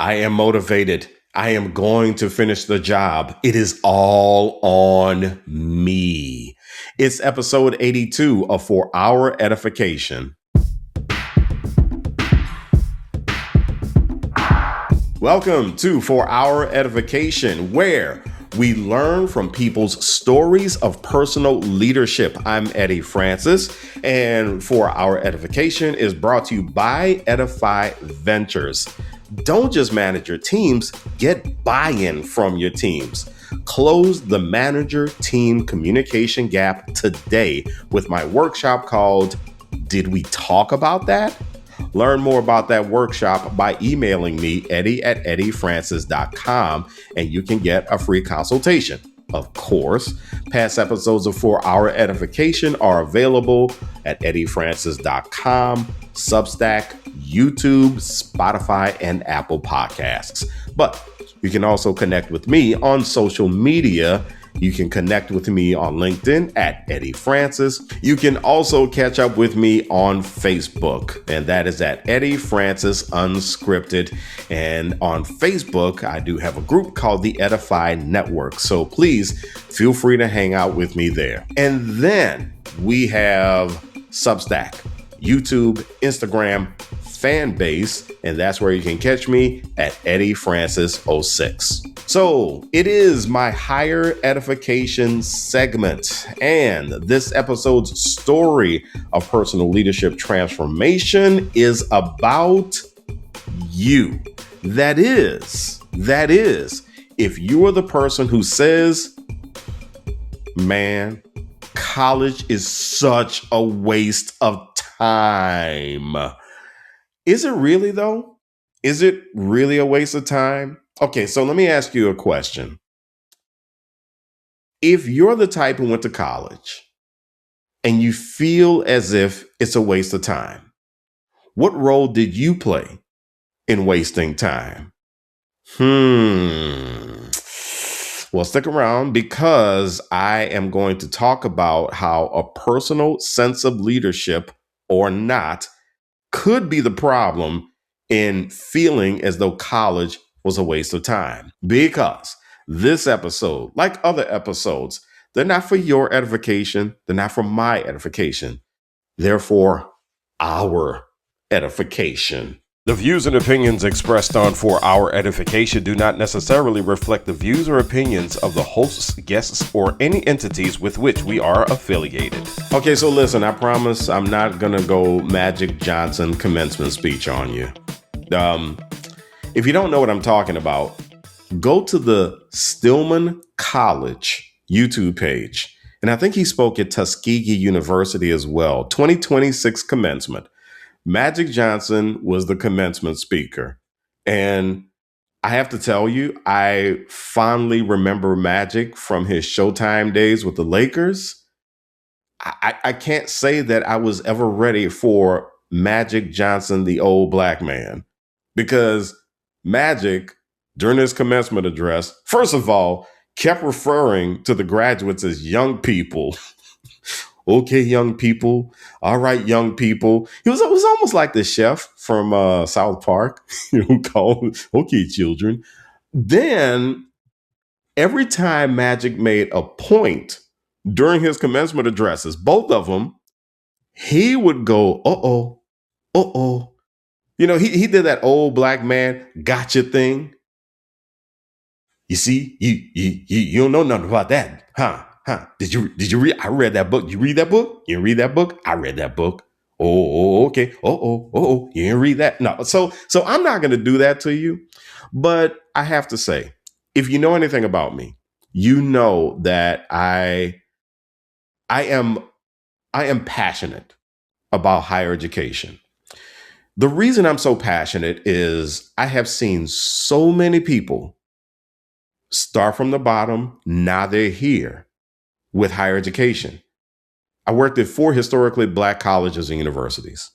I am motivated. I am going to finish the job. It is all on me. It's episode 82 of For Our Edification. Welcome to For Our Edification, where we learn from people's stories of personal leadership. I'm Eddie Francis, and For Our Edification is brought to you by Edify Ventures. Don't just manage your teams, get buy-in from your teams. Close the manager-team communication gap today with my workshop called Did We Talk About That? Learn more about that workshop by emailing me, eddie@eddiefrancis.com, and you can get a free consultation. Of course, past episodes of For Our Edification are available at eddiefrancis.com, Substack, YouTube, Spotify, and Apple Podcasts. But you can also connect with me on social media. You can connect with me on LinkedIn at Eddie Francis. You can also catch up with me on Facebook, and that is at Eddie Francis Unscripted. And on Facebook, I do have a group called the Edify Network. So please feel free to hang out with me there. And then we have Substack, YouTube, Instagram, fan base, and that's where you can catch me at Eddie Francis 06. So it is my Higher Edification segment, and this episode's story of personal leadership transformation is about you. That is, if you are the person who says, man, college is such a waste of time. Is it really though? Is it really a waste of time? Okay, so let me ask you a question. If you're the type who went to college and you feel as if it's a waste of time, what role did you play in wasting time? Well, stick around because I am going to talk about how a personal sense of leadership or not could be the problem in feeling as though college was a waste of time. Because this episode, like other episodes, they're not for your edification. They're not for my edification. They're for our edification. The views and opinions expressed on For Our Edification do not necessarily reflect the views or opinions of the hosts, guests, or any entities with which we are affiliated. Okay, so listen, I promise I'm not going to go Magic Johnson commencement speech on you. If you don't know what I'm talking about, go to the Stillman College YouTube page. And I think he spoke at Tuskegee University as well. 2026 commencement. Magic Johnson was the commencement speaker. And I have to tell you, I fondly remember Magic from his Showtime days with the Lakers. I can't say that I was ever ready for Magic Johnson, the old black man, because Magic, during his commencement address, first of all, kept referring to the graduates as young people. Okay, young people. All right, young people. It was almost like the chef from South Park, called, okay, children. Then every time Magic made a point during his commencement addresses, both of them, he would go, uh-oh. He did that old black man gotcha thing. You see, you don't know nothing about that, huh? Did you read? I read that book. You read that book? You didn't read that book? I read that book. Oh, okay. You didn't read that? No. So I'm not going to do that to you. But I have to say, if you know anything about me, you know that I am passionate about higher education. The reason I'm so passionate is I have seen so many people start from the bottom. Now they're here with higher education. I worked at 4 historically black colleges and universities.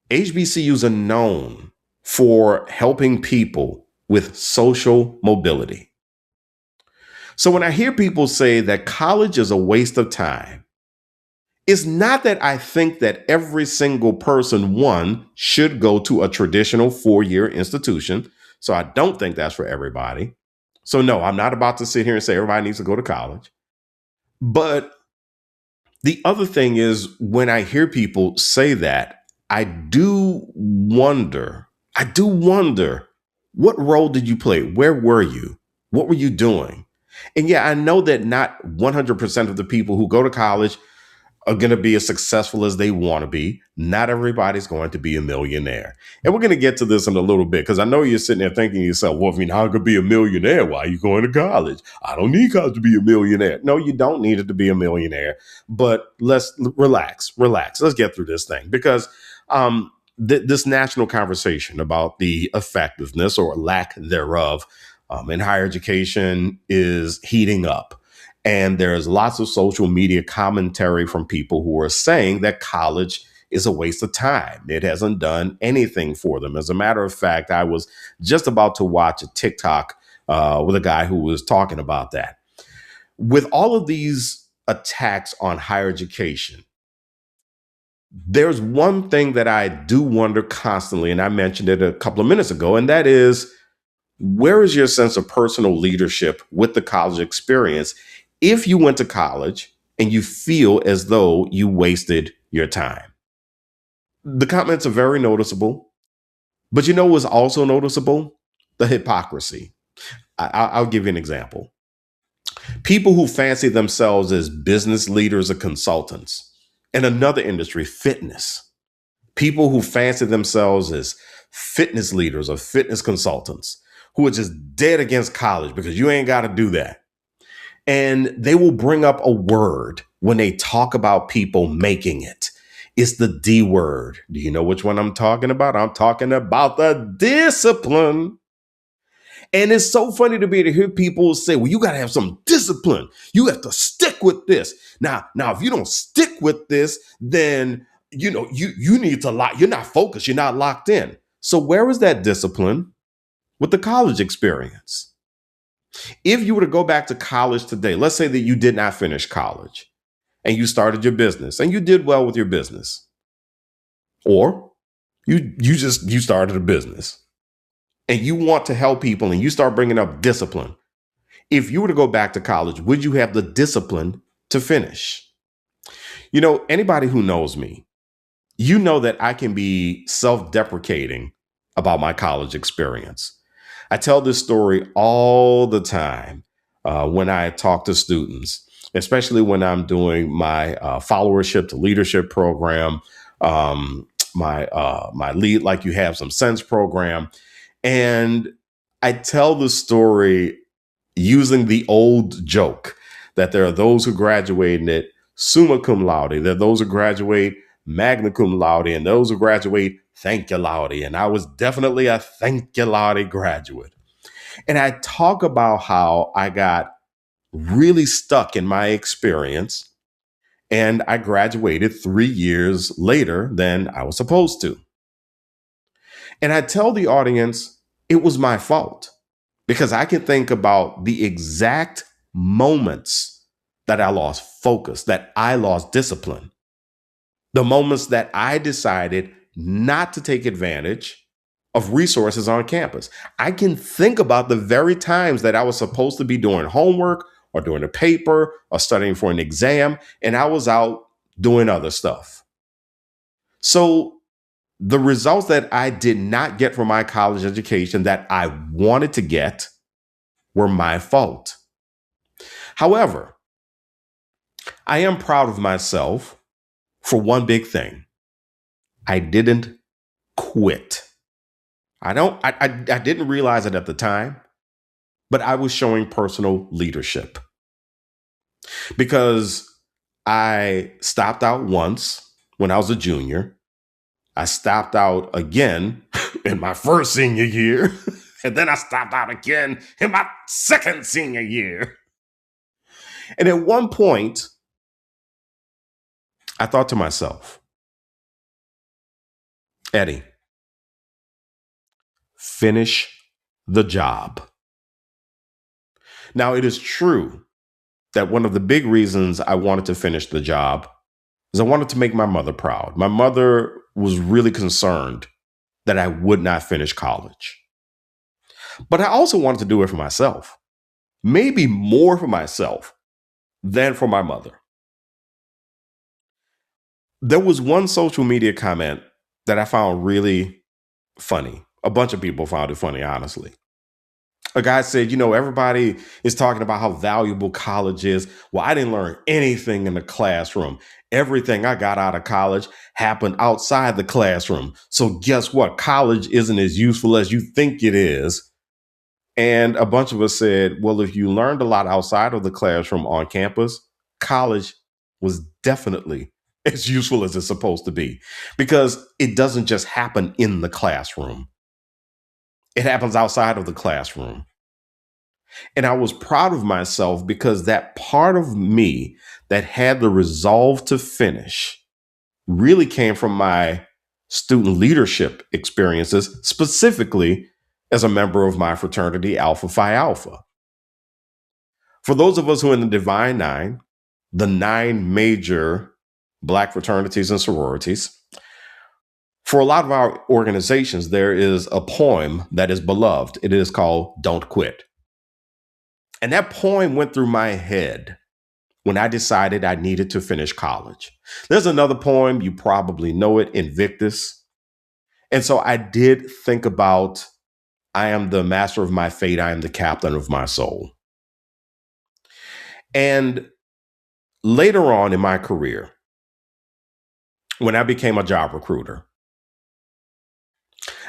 HBCUs are known for helping people with social mobility. So when I hear people say that college is a waste of time, It's not that I think that every single person, one, should go to a traditional 4-year institution. So I don't think that's for everybody. So, no, I'm not about to sit here and say everybody needs to go to college. But the other thing is, when I hear people say that, I do wonder, what role did you play? Where were you? What were you doing? And yeah, I know that not 100% of the people who go to college are going to be as successful as they want to be. Not everybody's going to be a millionaire. And we're going to get to this in a little bit, because I know you're sitting there thinking to yourself, well, if you're not going to be a millionaire, why are you going to college? I don't need college to be a millionaire. No, you don't need it to be a millionaire. But let's relax. Let's get through this thing, because this national conversation about the effectiveness or lack thereof in higher education is heating up. And there's lots of social media commentary from people who are saying that college is a waste of time. It hasn't done anything for them. As a matter of fact, I was just about to watch a TikTok with a guy who was talking about that. With all of these attacks on higher education, there's one thing that I do wonder constantly, and I mentioned it a couple of minutes ago, and that is, where is your sense of personal leadership with the college experience if you went to college and you feel as though you wasted your time? The comments are very noticeable, but you know what's also noticeable? The hypocrisy. I'll give you an example. People who fancy themselves as business leaders or consultants in another industry, fitness. People who fancy themselves as fitness leaders or fitness consultants, who are just dead against college because you ain't got to do that. And they will bring up a word when they talk about people making it. It's the D word. Do you know which one I'm talking about? I'm talking about the discipline. And it's so funny to me to hear people say, well, you got to have some discipline. You have to stick with this. Now, if you don't stick with this, then, you need to lock. You're not focused. You're not locked in. So where is that discipline with the college experience? If you were to go back to college today, let's say that you did not finish college and you started your business and you did well with your business, or you started a business and you want to help people and you start bringing up discipline. If you were to go back to college, would you have the discipline to finish? Anybody who knows me, you know that I can be self-deprecating about my college experience. I tell this story all the time when I talk to students, especially when I'm doing my followership to leadership program, my Lead Like You Have Some Sense program. And I tell the story using the old joke that there are those who graduated summa cum laude, there are those who graduate magna cum laude, and those who graduate thank you laude. And I was definitely a thank you laude graduate. And I talk about how I got really stuck in my experience and I graduated 3 years later than I was supposed to. And I tell the audience it was my fault, because I can think about the exact moments that I lost focus, that I lost discipline, the moments that I decided not to take advantage of resources on campus. I can think about the very times that I was supposed to be doing homework or doing a paper or studying for an exam, and I was out doing other stuff. So the results that I did not get from my college education that I wanted to get were my fault. However, I am proud of myself for one big thing. I didn't quit. I didn't realize it at the time, but I was showing personal leadership, because I stopped out once when I was a junior. I stopped out again in my first senior year, and then I stopped out again in my second senior year. And at one point, I thought to myself, Eddie, finish the job. Now, it is true that one of the big reasons I wanted to finish the job is I wanted to make my mother proud. My mother was really concerned that I would not finish college. But I also wanted to do it for myself, maybe more for myself than for my mother. There was one social media comment that I found really funny. A bunch of people found it funny, honestly. A guy said, everybody is talking about how valuable college is. Well, I didn't learn anything in the classroom. Everything I got out of college happened outside the classroom. So guess what? College isn't as useful as you think it is. And a bunch of us said, well, if you learned a lot outside of the classroom on campus, college was definitely as useful as it's supposed to be, because it doesn't just happen in the classroom. It happens outside of the classroom. And I was proud of myself because that part of me that had the resolve to finish really came from my student leadership experiences, specifically as a member of my fraternity, Alpha Phi Alpha. For those of us who are in the Divine Nine, the 9 major Black fraternities and sororities, for a lot of our organizations, there is a poem that is beloved. It is called Don't Quit. And that poem went through my head when I decided I needed to finish college. There's another poem, you probably know it, Invictus. And so I did think about, I am the master of my fate, I am the captain of my soul. And later on in my career, when I became a job recruiter,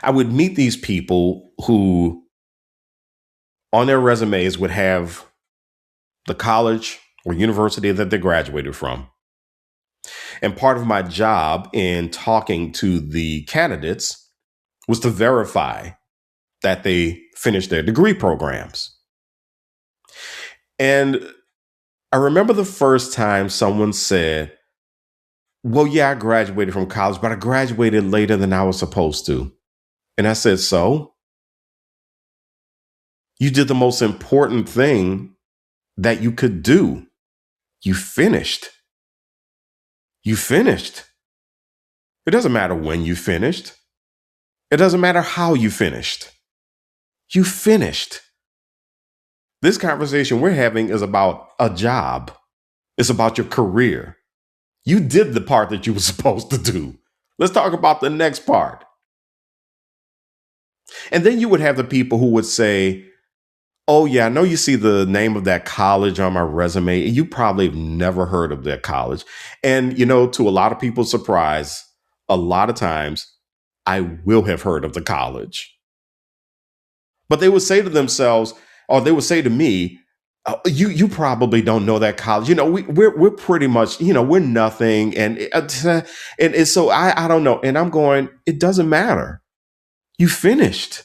I would meet these people who on their resumes would have the college or university that they graduated from. And part of my job in talking to the candidates was to verify that they finished their degree programs. And I remember the first time someone said, well, yeah, I graduated from college, but I graduated later than I was supposed to. And I said, so? You did the most important thing that you could do. You finished. You finished. It doesn't matter when you finished. It doesn't matter how you finished. You finished. This conversation we're having is about a job. It's about your career. You did the part that you were supposed to do. Let's talk about the next part. And then you would have the people who would say, oh, yeah, I know you see the name of that college on my resume. You probably have never heard of that college. And, to a lot of people's surprise, a lot of times I will have heard of the college. But they would say to themselves, or they would say to me, oh, you probably don't know that college. We're pretty much, we're nothing. And so I don't know. And I'm going, it doesn't matter. You finished.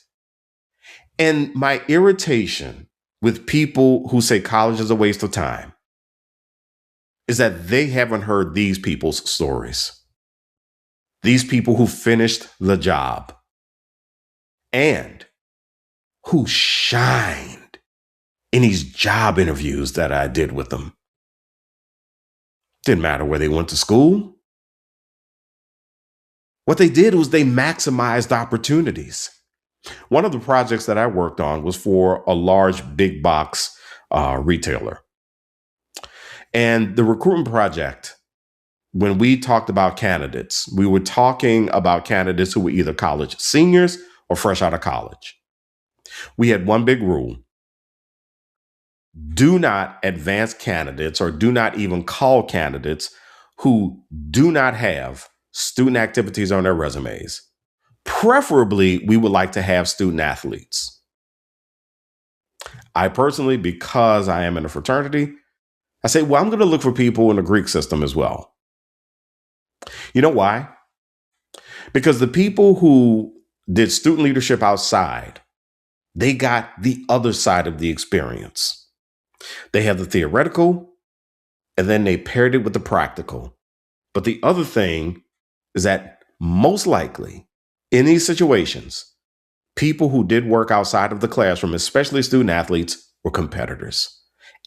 And my irritation with people who say college is a waste of time is that they haven't heard these people's stories. These people who finished the job and who shined in these job interviews that I did with them. Didn't matter where they went to school. What they did was they maximized opportunities. One of the projects that I worked on was for a large big box retailer. And the recruitment project, when we talked about candidates, we were talking about candidates who were either college seniors or fresh out of college. We had one big rule. Do not advance candidates or do not even call candidates who do not have student activities on their resumes. Preferably, we would like to have student athletes. I personally, because I am in a fraternity, I say, well, I'm going to look for people in the Greek system as well. You know why? Because the people who did student leadership outside, they got the other side of the experience. They have the theoretical, and then they paired it with the practical. But the other thing is that most likely, in these situations, people who did work outside of the classroom, especially student athletes, were competitors.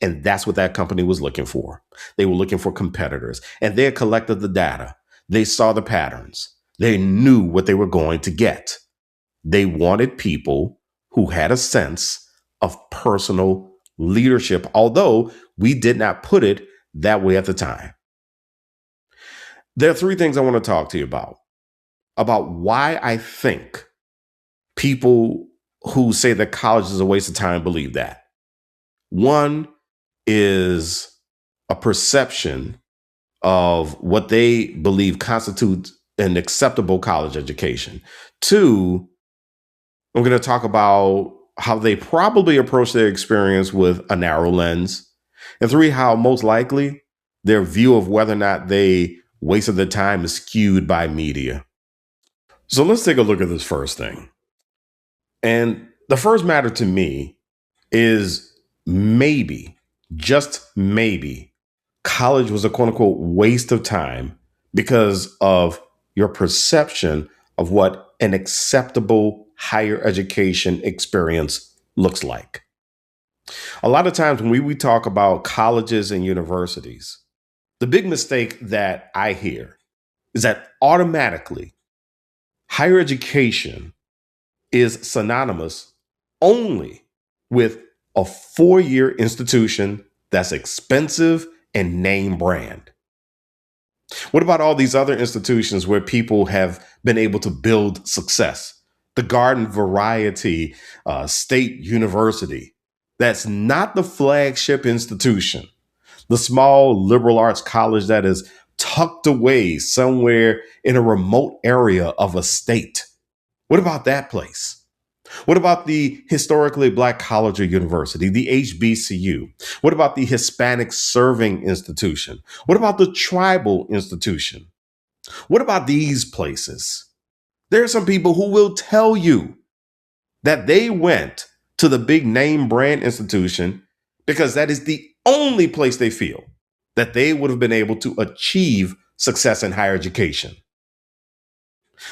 And that's what that company was looking for. They were looking for competitors, and they had collected the data. They saw the patterns. They knew what they were going to get. They wanted people who had a sense of personal leadership, although we did not put it that way at the time. There are three things I want to talk to you about why I think people who say that college is a waste of time believe that. One is a perception of what they believe constitutes an acceptable college education. Two, we're going to talk about how they probably approach their experience with a narrow lens. And three, how most likely their view of whether or not they wasted their time is skewed by media. So let's take a look at this first thing. And the first matter to me is maybe, just maybe, college was a quote unquote waste of time because of your perception of what an acceptable higher education experience looks like. A lot of times when we talk about colleges and universities, the big mistake that I hear is that automatically higher education is synonymous only with a 4-year institution that's expensive and name brand. What about all these other institutions where people have been able to build success? The Garden Variety State University. That's not the flagship institution. The small liberal arts college that is tucked away somewhere in a remote area of a state. What about that place? What about the historically Black college or university, the HBCU? What about the Hispanic Serving Institution? What about the tribal institution? What about these places? There are some people who will tell you that they went to the big name brand institution because that is the only place they feel that they would have been able to achieve success in higher education.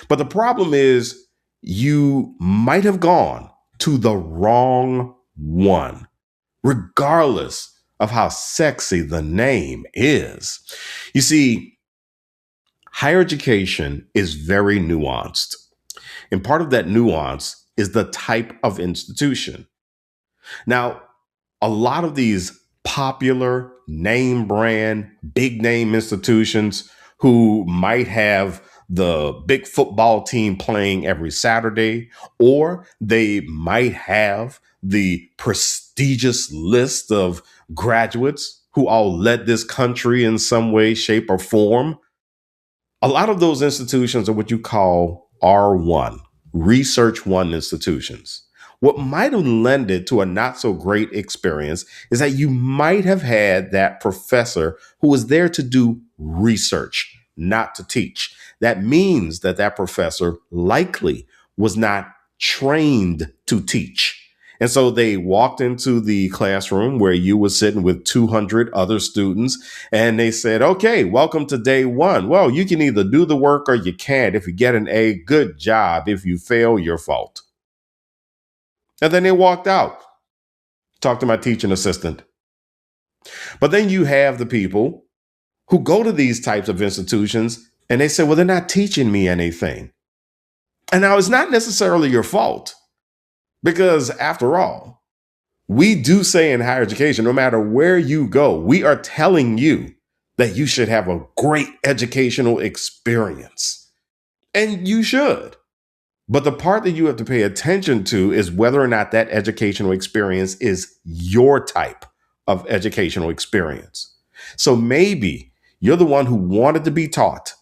But the problem is you might have gone to the wrong one, regardless of how sexy the name is. You see, higher education is very nuanced. And part of that nuance is the type of institution. Now, a lot of these popular name brand, big name institutions who might have the big football team playing every Saturday, or they might have the prestigious list of graduates who all led this country in some way, shape, or form. A lot of those institutions are what you call R1, Research One institutions. What might have lended to a not so great experience is that you might have had that professor who was there to do research, not to teach. That means that that professor likely was not trained to teach. And so they walked into the classroom where you were sitting with 200 other students and they said, okay, welcome to day one. Well, you can either do the work or you can't. If you get an A, good job. If you fail, your fault. And then they walked out. Talked to my teaching assistant. But then you have the people who go to these types of institutions and they say, well, they're not teaching me anything. And now it's not necessarily your fault because after all, we do say in higher education, no matter where you go, we are telling you that you should have a great educational experience. And you should. But the part that you have to pay attention to is whether or not that educational experience is your type of educational experience. So maybe you're the one who wanted to be taught.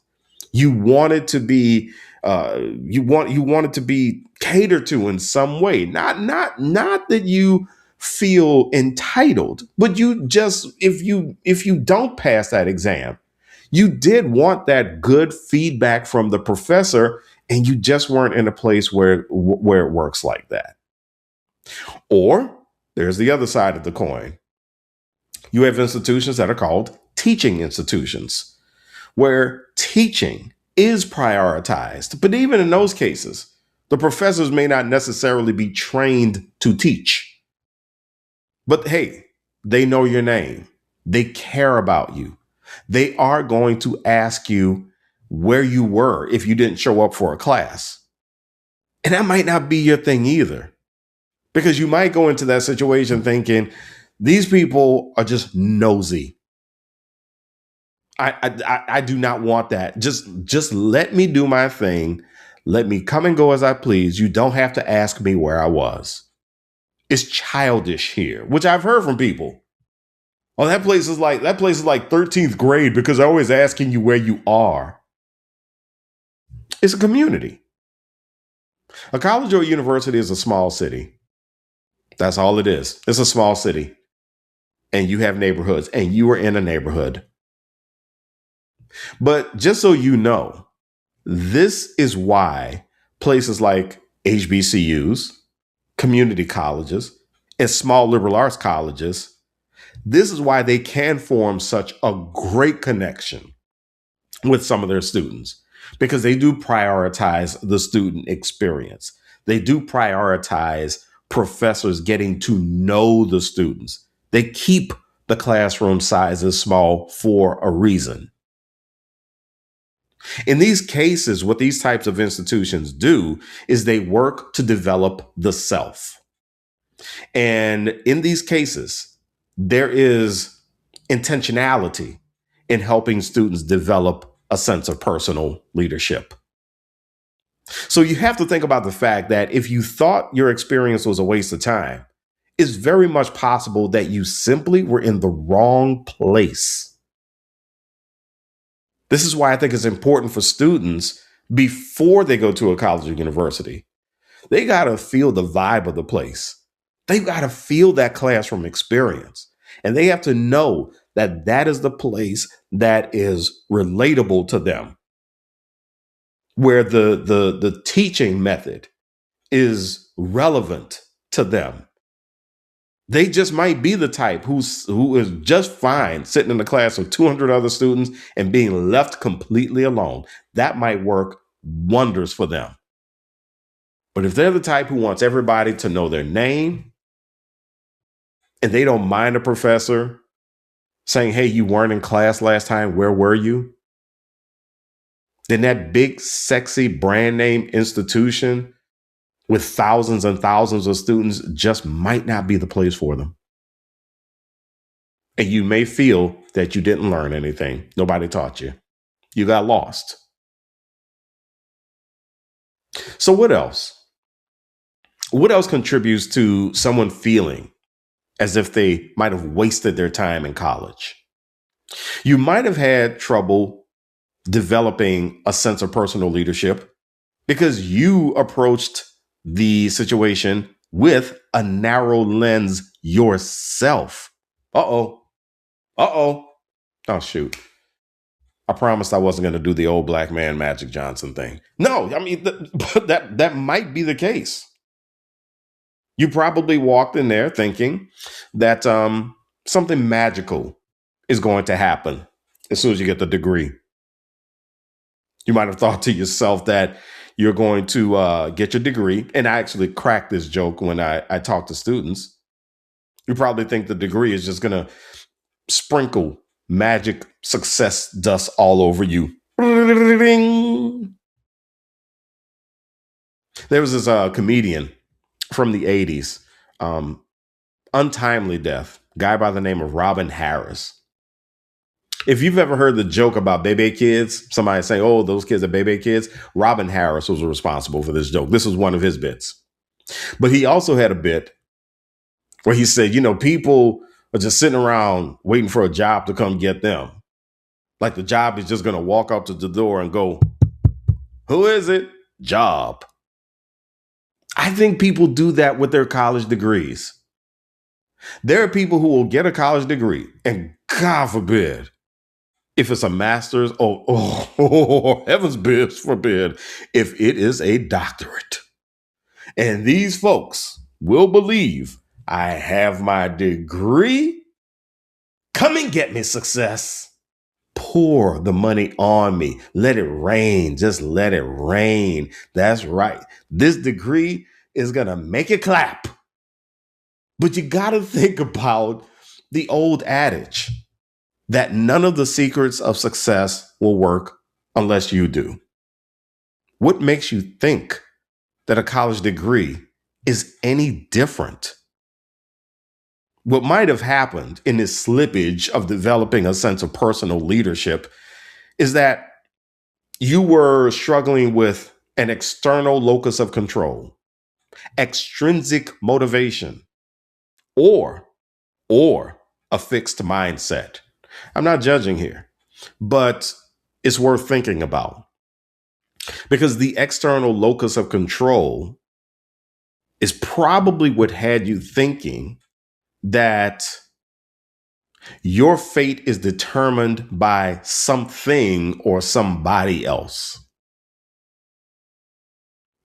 You wanted to be you wanted to be catered to in some way. Not that you feel entitled, but you just if you don't pass that exam, you did want that good feedback from the professor. And you just weren't in a place where it works like that. Or there's the other side of the coin. You have institutions that are called teaching institutions, where teaching is prioritized. But even in those cases, the professors may not necessarily be trained to teach. But hey, They know your name. They care about you. They are going to ask you where you were if you didn't show up for a class. And that might not be your thing either, because you might go into that situation thinking these people are just nosy. I do not want that. Just let me do my thing. Let me come and go as I please. You don't have to ask me where I was. It's childish here, which I've heard from people. Oh, that place is like 13th grade because they're always asking you where you are. It's a community. A college or a university is a small city. That's all it is. It's a small city. And you have neighborhoods, and you are in a neighborhood. But just so you know, this is why places like HBCUs, community colleges, and small liberal arts colleges, this is why they can form such a great connection with some of their students, because they do prioritize the student experience. They do prioritize professors getting to know the students. They keep the classroom sizes small for a reason. In these cases, what these types of institutions do is they work to develop the self. And in these cases, there is intentionality in helping students develop a sense of personal leadership. So you have to think about the fact that if you thought your experience was a waste of time, it's very much possible that you simply were in the wrong place. This is why I think it's important for students before they go to a college or university. They got to feel the vibe of the place. They've got to feel that classroom experience. And they have to know that that is the place that is relatable to them, where the teaching method is relevant to them. They just might be the type who is just fine sitting in a class with 200 other students and being left completely alone. That might work wonders for them. But if they're the type who wants everybody to know their name, and they don't mind a professor saying, hey, you weren't in class last time, where were you? Then that big, sexy brand name institution with thousands and thousands of students just might not be the place for them. And you may feel that you didn't learn anything. Nobody taught you. You got lost. So what else? What else contributes to someone feeling as if they might have wasted their time in college? You might have had trouble developing a sense of personal leadership because you approached the situation with a narrow lens yourself. Uh-oh. Oh, shoot. I promised I wasn't going to do the old black man Magic Johnson thing. No, I mean, that might be the case. You probably walked in there thinking that something magical is going to happen as soon as you get the degree. You might have thought to yourself that you're going to get your degree. And I actually cracked this joke when I talk to students. You probably think the degree is just going to sprinkle magic success dust all over you. There was this comedian from the 80s, untimely death, guy by the name of Robin Harris. If you've ever heard the joke about baby kids, somebody saying, oh, those kids are baby kids, Robin Harris was responsible for this joke. This was one of his bits. But he also had a bit where he said, people are just sitting around waiting for a job to come get them. Like the job is just going to walk up to the door and go, who is it? Job. I think people do that with their college degrees. There are people who will get a college degree, and God forbid, if it's a master's, heavens forbid, if it is a doctorate. And these folks will believe, I have my degree. Come and get me success. Pour the money on me. Let it rain. Just let it rain. That's right. This degree is going to make it clap. But you got to think about The old adage that none of the secrets of success will work unless you do. What makes you think that a college degree is any different? What might have happened in this slippage of developing a sense of personal leadership is that you were struggling with an external locus of control, extrinsic motivation, or a fixed mindset. I'm not judging here, but it's worth thinking about because the external locus of control is probably what had you thinking that your fate is determined by something or somebody else.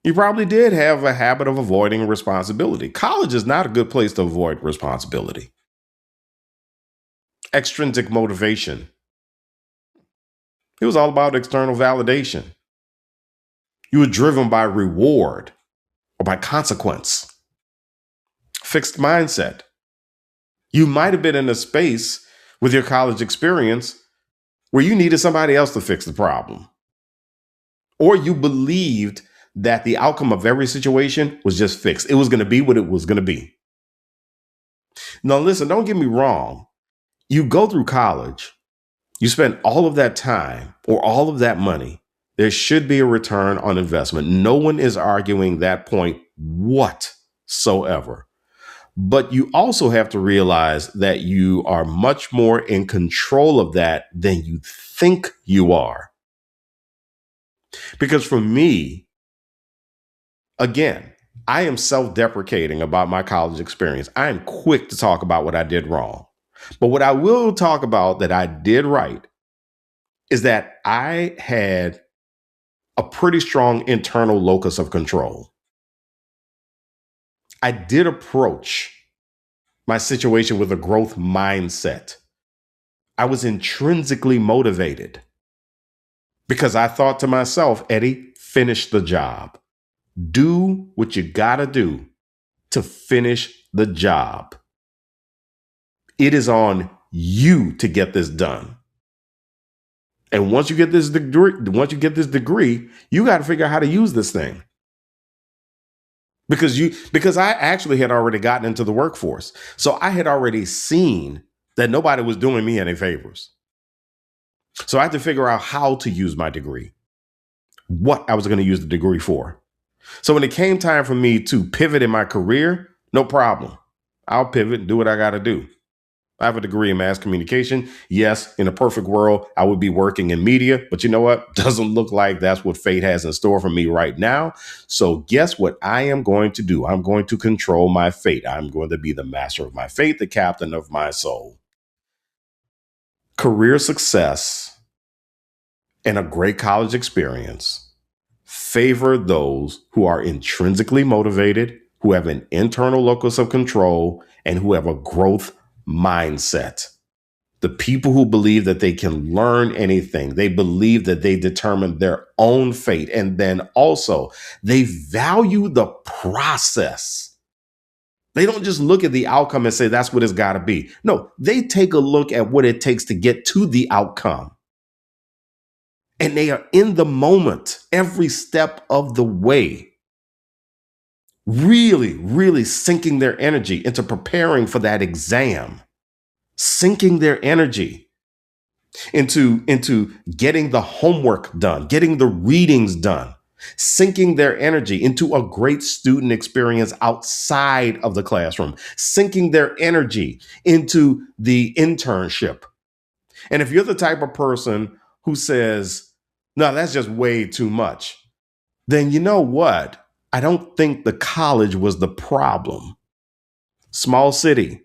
You probably did have a habit of avoiding responsibility. College is not a good place to avoid responsibility. Extrinsic motivation. It was all about external validation. You were driven by reward or by consequence. Fixed mindset. You might have been in a space with your college experience where you needed somebody else to fix the problem. Or you believed that the outcome of every situation was just fixed. It was going to be what it was going to be. Now, listen, don't get me wrong. You go through college, you spend all of that time or all of that money. There should be a return on investment. No one is arguing that point whatsoever. But you also have to realize that you are much more in control of that than you think you are. Because for me, again, I am self-deprecating about my college experience. I am quick to talk about what I did wrong. But what I will talk about that I did right is that I had a pretty strong internal locus of control. I did approach my situation with a growth mindset. I was intrinsically motivated because I thought to myself, Eddie, finish the job. Do what you gotta do to finish the job. It is on you to get this done. And once you get this degree, you got to figure out how to use this thing. Because I actually had already gotten into the workforce. So I had already seen that nobody was doing me any favors. So I had to figure out how to use my degree, what I was going to use the degree for. So when it came time for me to pivot in my career, no problem. I'll pivot and do what I got to do. I have a degree in mass communication. Yes, in a perfect world, I would be working in media, but you know what? Doesn't look like that's what fate has in store for me right now. So guess what I am going to do? I'm going to control my fate. I'm going to be the master of my fate, the captain of my soul. Career success and a great college experience favor those who are intrinsically motivated, who have an internal locus of control, and who have a growth mindset. The people who believe that they can learn anything, they believe that they determine their own fate. And then also they value the process. They don't just look at the outcome and say, that's what it's got to be. No, they take a look at what it takes to get to the outcome. And they are in the moment every step of the way. Really, really sinking their energy into preparing for that exam, sinking their energy into getting the homework done, getting the readings done, sinking their energy into a great student experience outside of the classroom, sinking their energy into the internship. And if you're the type of person who says, no, that's just way too much, then you know what? I don't think the college was the problem. Small city,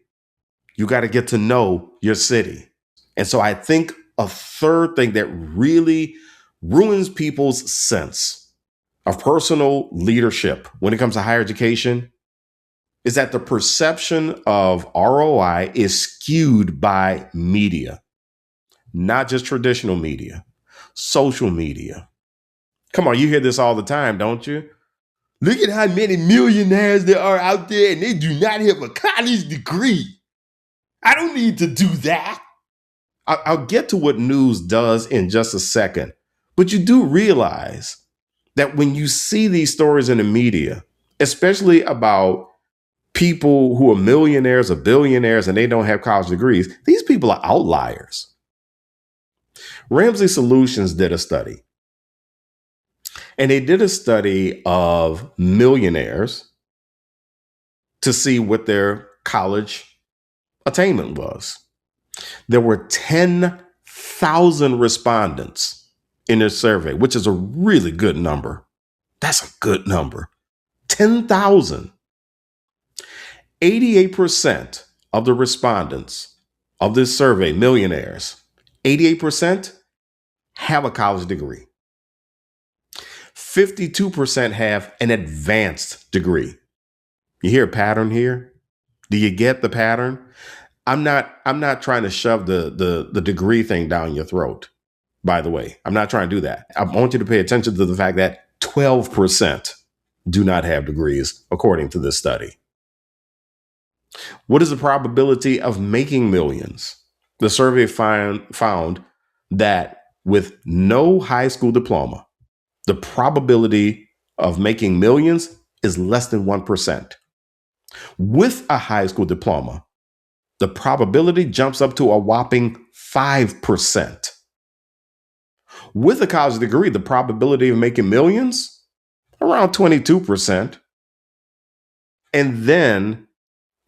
you got to get to know your city. And so I think a third thing that really ruins people's sense of personal leadership when it comes to higher education is that the perception of ROI is skewed by media, not just traditional media, social media. Come on, you hear this all the time, don't you? Look at how many millionaires there are out there and they do not have a college degree. I don't need to do that. I'll get to what news does in just a second. But you do realize that when you see these stories in the media, especially about people who are millionaires or billionaires and they don't have college degrees, these people are outliers. Ramsey Solutions did a study, and they did a study of millionaires to see what their college attainment was. There were 10,000 respondents in their survey, which is a really good number. That's a good number. 10,000. 88% of the respondents of this survey, millionaires, 88% have a college degree. 52% have an advanced degree. You hear a pattern here? Do you get the pattern? I'm not trying to shove the degree thing down your throat. By the way, I'm not trying to do that. I want you to pay attention to the fact that 12% do not have degrees, according to this study. What is the probability of making millions? The survey found that with no high school diploma, the probability of making millions is less than 1%. With a high school diploma, the probability jumps up to a whopping 5%. With a college degree, the probability of making millions, around 22%. And then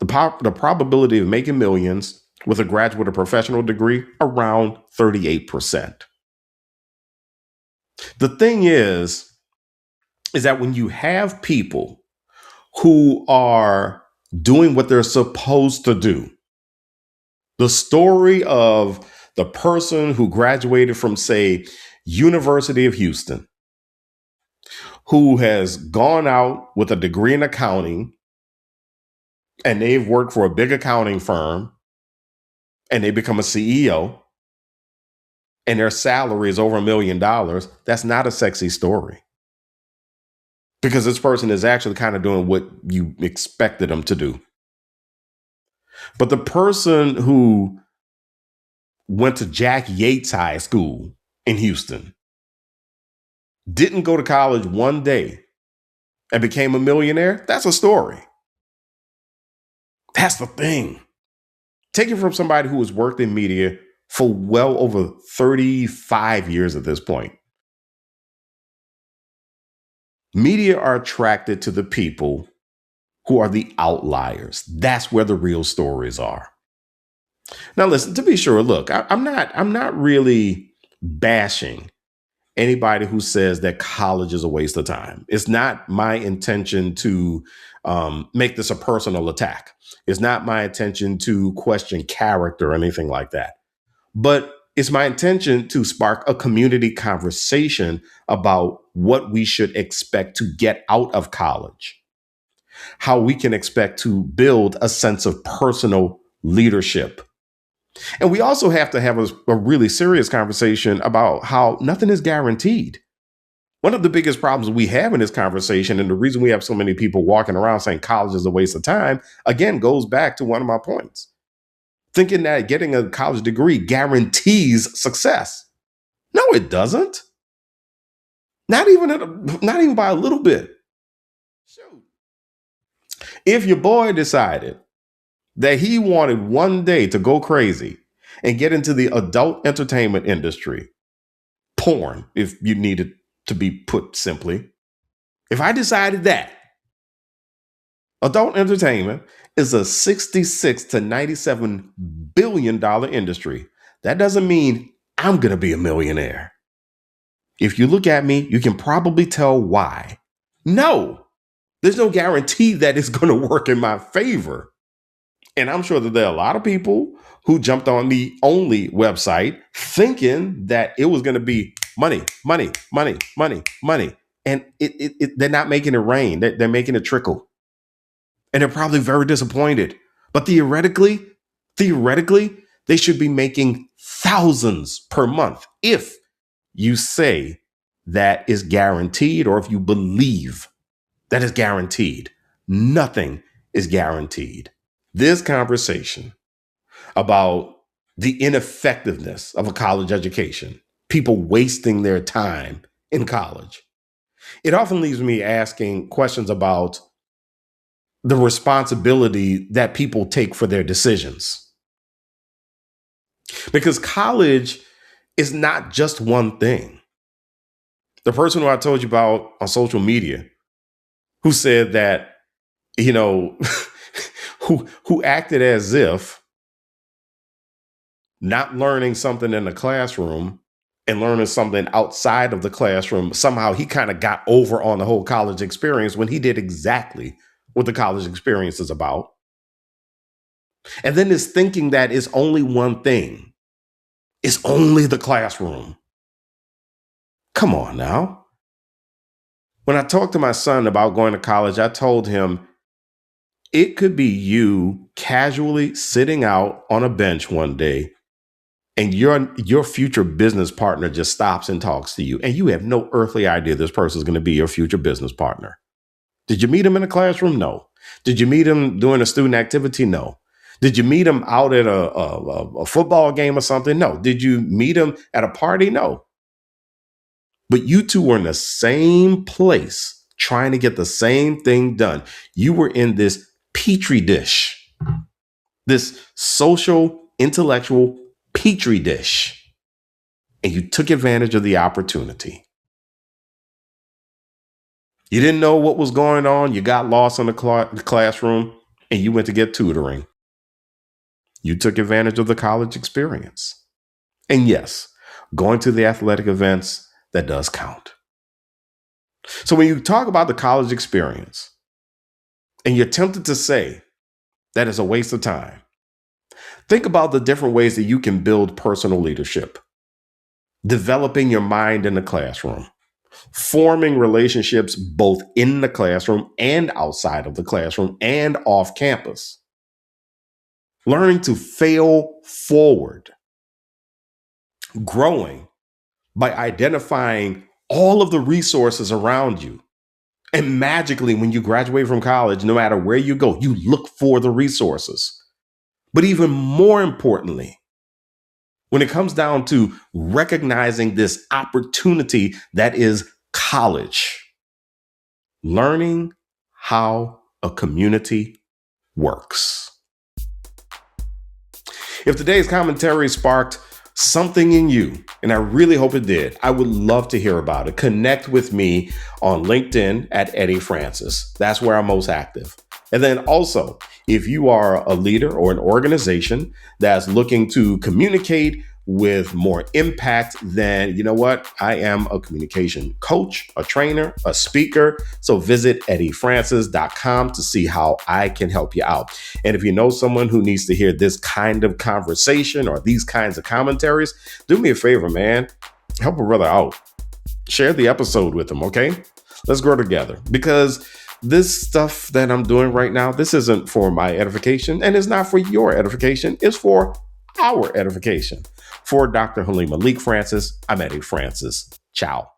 the probability of making millions with a graduate or professional degree, around 38%. The thing is that when you have people who are doing what they're supposed to do, the story of the person who graduated from, say, University of Houston, who has gone out with a degree in accounting, and they've worked for a big accounting firm, and they become a CEO, and their salary is over $1 million, that's not a sexy story. Because this person is actually kind of doing what you expected them to do. But the person who went to Jack Yates High School in Houston, didn't go to college one day, and became a millionaire, that's a story. That's the thing. Take it from somebody who has worked in media for well over 35 years at this point. Media are attracted to the people who are the outliers. That's where the real stories are. Now, listen, to be sure, look, I'm not really bashing anybody who says that college is a waste of time. It's not my intention to make this a personal attack. It's not my intention to question character or anything like that. But it's my intention to spark a community conversation about what we should expect to get out of college, how we can expect to build a sense of personal leadership. And we also have to have a really serious conversation about how nothing is guaranteed. One of the biggest problems we have in this conversation, and the reason we have so many people walking around saying college is a waste of time, again, goes back to one of my points. Thinking that getting a college degree guarantees success. No, it doesn't. Not even by a little bit. Shoot. If your boy decided that he wanted one day to go crazy and get into the adult entertainment industry, porn, if you need it to be put simply, if I decided that adult entertainment is a $66 to $97 billion industry, that doesn't mean I'm going to be a millionaire. If you look at me, you can probably tell why. No, there's no guarantee that it's going to work in my favor. And I'm sure that there are a lot of people who jumped on the Only website thinking that it was going to be money, money, money, money, money. And they're not making it rain. They're making it trickle. And they're probably very disappointed. But theoretically, they should be making thousands per month if you say that is guaranteed, or if you believe that is guaranteed. Nothing is guaranteed. This conversation about the ineffectiveness of a college education, people wasting their time in college. It often leaves me asking questions about the responsibility that people take for their decisions. Because college is not just one thing. The person who I told you about on social media who said that, you know, who acted as if not learning something in the classroom and learning something outside of the classroom, somehow he kind of got over on the whole college experience when he did exactly what the college experience is about. And then this thinking that is only one thing. It's only the classroom. Come on now. When I talked to my son about going to college, I told him it could be you casually sitting out on a bench one day and your future business partner just stops and talks to you, and you have no earthly idea this person is going to be your future business partner. Did you meet him in a classroom? No. Did you meet him doing a student activity? No. Did you meet him out at a football game or something? No. Did you meet him at a party? No. But you two were in the same place trying to get the same thing done. You were in this petri dish, this social, intellectual petri dish, and you took advantage of the opportunity. You didn't know what was going on. You got lost in the classroom and you went to get tutoring. You took advantage of the college experience. And yes, going to the athletic events, that does count. So when you talk about the college experience and you're tempted to say that is a waste of time, think about the different ways that you can build personal leadership, developing your mind in the classroom, forming relationships both in the classroom and outside of the classroom and off campus, learning to fail forward, growing by identifying all of the resources around you. And magically, when you graduate from college, no matter where you go, you look for the resources. But even more importantly, when it comes down to recognizing this opportunity that is college, learning how a community works. If today's commentary sparked something in you, and I really hope it did, I would love to hear about it. Connect with me on LinkedIn at Eddie Francis. That's where I'm most active. And then also, if you are a leader or an organization that's looking to communicate with more impact, then you know what? I am a communication coach, a trainer, a speaker. So visit eddiefrancis.com to see how I can help you out. And if you know someone who needs to hear this kind of conversation or these kinds of commentaries, do me a favor, man. Help a brother out. Share the episode with them, okay? Let's grow together, because this stuff that I'm doing right now, this isn't for my edification and it's not for your edification. It's for our edification. For Dr. Halima Leek Francis, I'm Eddie Francis. Ciao.